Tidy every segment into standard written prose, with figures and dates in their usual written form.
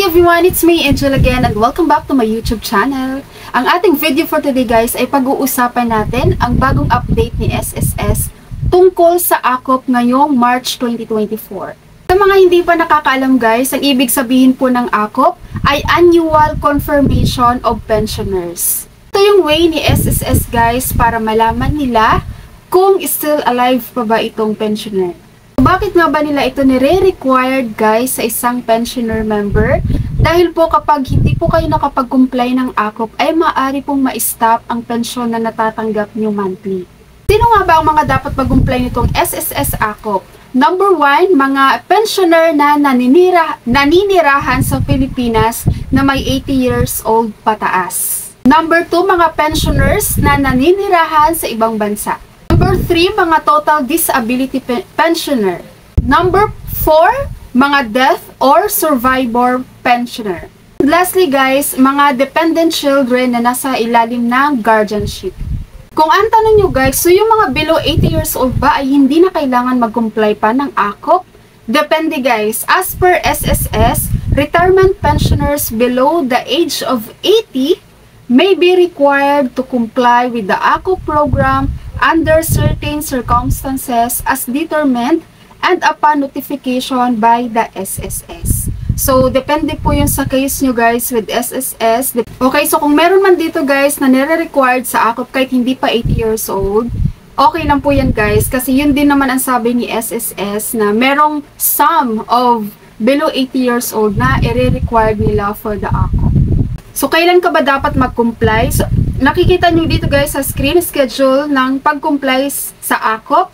Hi everyone, it's me Angel again and welcome back to my YouTube channel. Ang ating video for today guys ay pag-uusapan natin ang bagong update ni SSS tungkol sa AKOP ngayong March 2024. Sa mga hindi pa nakakaalam guys, ang ibig sabihin po ng AKOP ay Annual Confirmation of Pensioners. Ito yung way ni SSS guys para malaman nila kung still alive pa ba itong pensioner. Bakit nga ba nila ito nire-required guys sa isang pensioner member? Dahil po kapag hindi po kayo nakapag-comply ng AKOP ay maaari pong ma-stop ang pensyon na natatanggap nyo monthly. Sino nga ba ang mga dapat mag-comply nitong SSS AKOP? Number 1, mga pensioner na naninirahan sa Pilipinas na may 80 years old pataas. Number 2, mga pensioners na naninirahan sa ibang bansa. Number 3, mga total disability pensioner. Number 4, mga death or survivor pensioner. Lastly guys, mga dependent children na nasa ilalim ng guardianship. Kung ang tanong nyo guys, so yung mga below 80 years old ba ay hindi na kailangan mag-comply pa ng AKOP? Depende guys. As per SSS, retirement pensioners below the age of 80 may be required to comply with the AKOP program under certain circumstances as determined and upon notification by the SSS. So, depende po yun sa case nyo guys with SSS. Okay, so kung meron man dito guys na nire-required sa AKOP kahit hindi pa 80 years old, okay lang po yan guys. Kasi yun din naman ang sabi ni SSS na merong sum of below 80 years old na i-required nila for the AKOP. So, kailan ka ba dapat mag-comply? So, nakikita nyo dito guys sa screen schedule ng pag-comply sa AKOP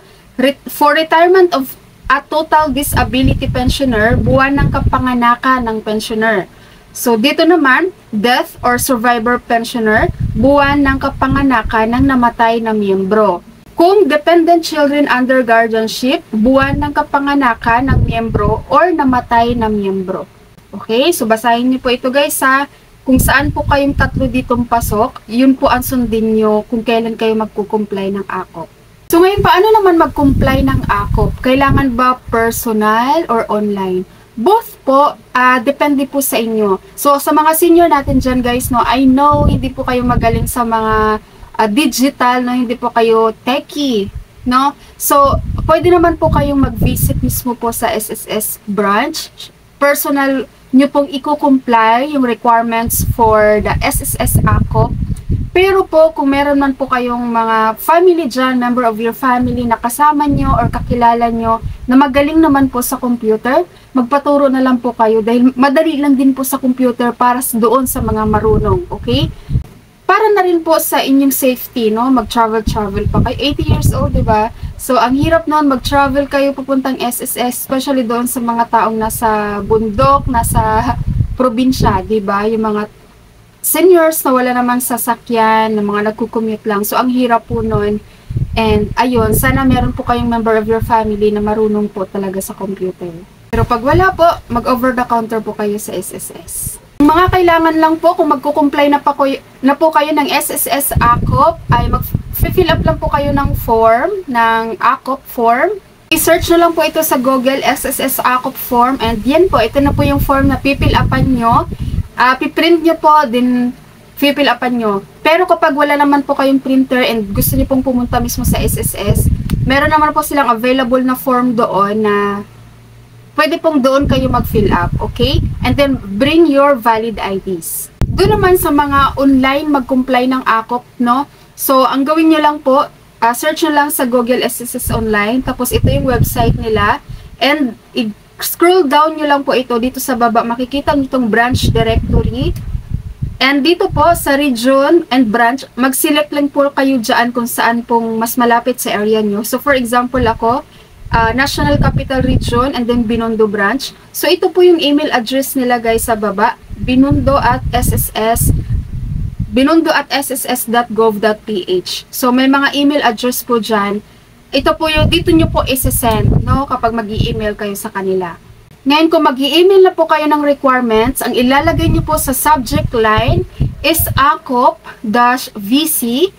for retirement of a total disability pensioner, buwan ng kapanganakan ng pensioner. So dito naman, death or survivor pensioner, buwan ng kapanganakan ng namatay na miyembro. Kung dependent children under guardianship, buwan ng kapanganakan ng miyembro or namatay na miyembro. Okay, so basahin niyo po ito guys ha. Kung saan po kayong tatlo ditong pasok, yun po ang sundin nyo kung kailan kayo magkukumply ng AKOP. So ngayon, paano naman mag-comply ng AKOP? Kailangan ba personal or online? Both po, depende po sa inyo. So sa mga senior natin dyan guys, no, I know hindi po kayo magaling sa mga digital, no, hindi po kayo techie, no? So pwede naman po kayong mag-visit mismo po sa SSS branch. Personal nyo pong i-comply yung requirements for the SSS AKOP. Pero po, kung meron man po kayong mga family dyan, member of your family na kasama nyo or kakilala nyo na magaling naman po sa computer, magpaturo na lang po kayo dahil madali lang din po sa computer para doon sa mga marunong, okay? Para na rin po sa inyong safety, no? Mag-travel pa kayo. 80 years old, diba? So, ang hirap noon, mag-travel kayo papuntang SSS, especially doon sa mga taong nasa bundok, nasa probinsya, diba? Yung mga seniors na wala namang sasakyan, na mga nagkukommute lang. So, ang hirap po noon. And, ayun, sana meron po kayong member of your family na marunong po talaga sa computer. Pero pag wala po, mag-over the counter po kayo sa SSS. Mga kailangan lang po, kung magkukumply na po kayo ng SSS AKOP, ay mag-fill up lang po kayo ng form, ng AKOP form. I-search na lang po ito sa Google, SSS AKOP form. And yan po, ito na po yung form na pipill upan nyo. Piprint nyo po, din fill upan nyo. Pero kapag wala naman po kayong printer and gusto nyo pong pumunta mismo sa SSS, meron naman po silang available na form doon na pwede pong doon kayo mag-fill up, okay? And then, bring your valid IDs. Doon naman sa mga online mag-comply ng AKOP, no? So, ang gawin nyo lang po, search nyo lang sa Google SSS Online, tapos ito yung website nila, and scroll down nyo lang po ito, dito sa baba, makikita nyo itong branch directory, and dito po sa region and branch, mag-select lang po kayo dyan kung saan pong mas malapit sa area nyo. So, for example ako, National Capital Region and then Binondo Branch. So, ito po yung email address nila guys sa baba, binondo@sss.gov.ph. So, may mga email address po dyan. Ito po yung, dito nyo po isi-send, no, kapag mag-i-email kayo sa kanila. Ngayon, kung mag-i-email na po kayo ng requirements, ang ilalagay nyo po sa subject line is AKOP-VC,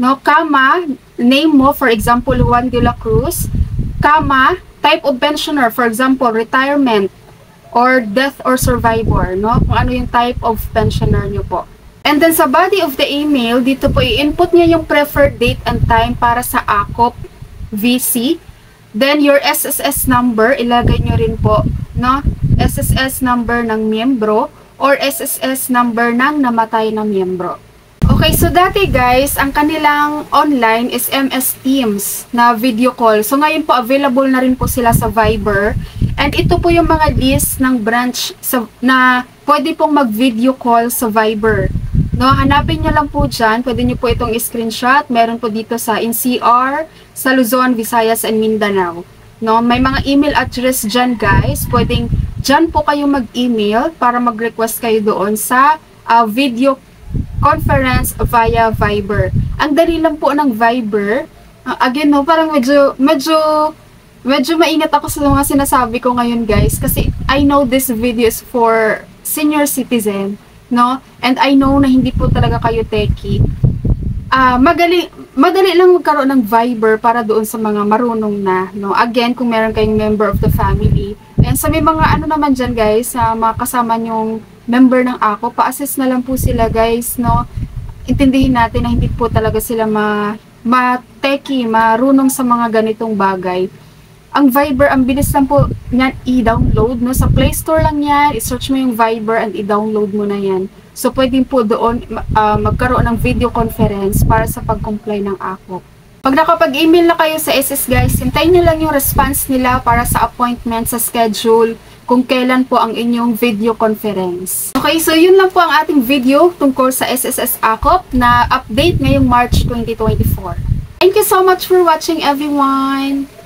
no, comma, name mo, for example, Juan de la Cruz, comma, type of pensioner, for example, retirement, or death or survivor, no? Kung ano yung type of pensioner nyo po. And then sa body of the email, dito po i-input niya yung preferred date and time para sa AKOP VC. Then your SSS number, ilagay nyo rin po, no? SSS number ng miyembro or SSS number ng namatay na miyembro. Okay, so dati guys, ang kanilang online is MS Teams na video call. So ngayon po available na rin po sila sa Viber. And ito po yung mga list ng branch na pwede pong mag-video call sa Viber. No, hanapin nyo lang po dyan. Pwede nyo po itong screenshot. Meron po dito sa NCR, sa Luzon, Visayas, and Mindanao. No, may mga email address dyan guys. Pwedeng dyan po kayo mag-email para mag-request kayo doon sa video conference via Viber. Ang dali lang po ng Viber. Again, no, parang medyo maingat ako sa mga sinasabi ko ngayon guys. Kasi I know this video is for senior citizen. No? And I know na hindi po talaga kayo techie. Madali lang magkaroon ng Viber para doon sa mga marunong na, no? Again, kung meron kayong member of the family. And sa may mga ano naman dyan guys, mga kasama nyong member ng ako, pa-assist na lang po sila guys, no? Intindihin natin na hindi po talaga sila ma-techie, marunong sa mga ganitong bagay. Ang Viber, ang bilis lang po niyan i-download, no? Sa Play Store lang yan, i-search mo yung Viber and i-download mo na yan. So, pwedeng po doon magkaroon ng video conference para sa pag-comply ng AKOP. Pag nakapag-email na kayo sa SS guys, hintayin nyo lang yung response nila para sa appointment, sa schedule, kung kailan po ang inyong video conference. Okay, so yun lang po ang ating video tungkol sa SSS AKOP na update ngayong March 2024. Thank you so much for watching everyone!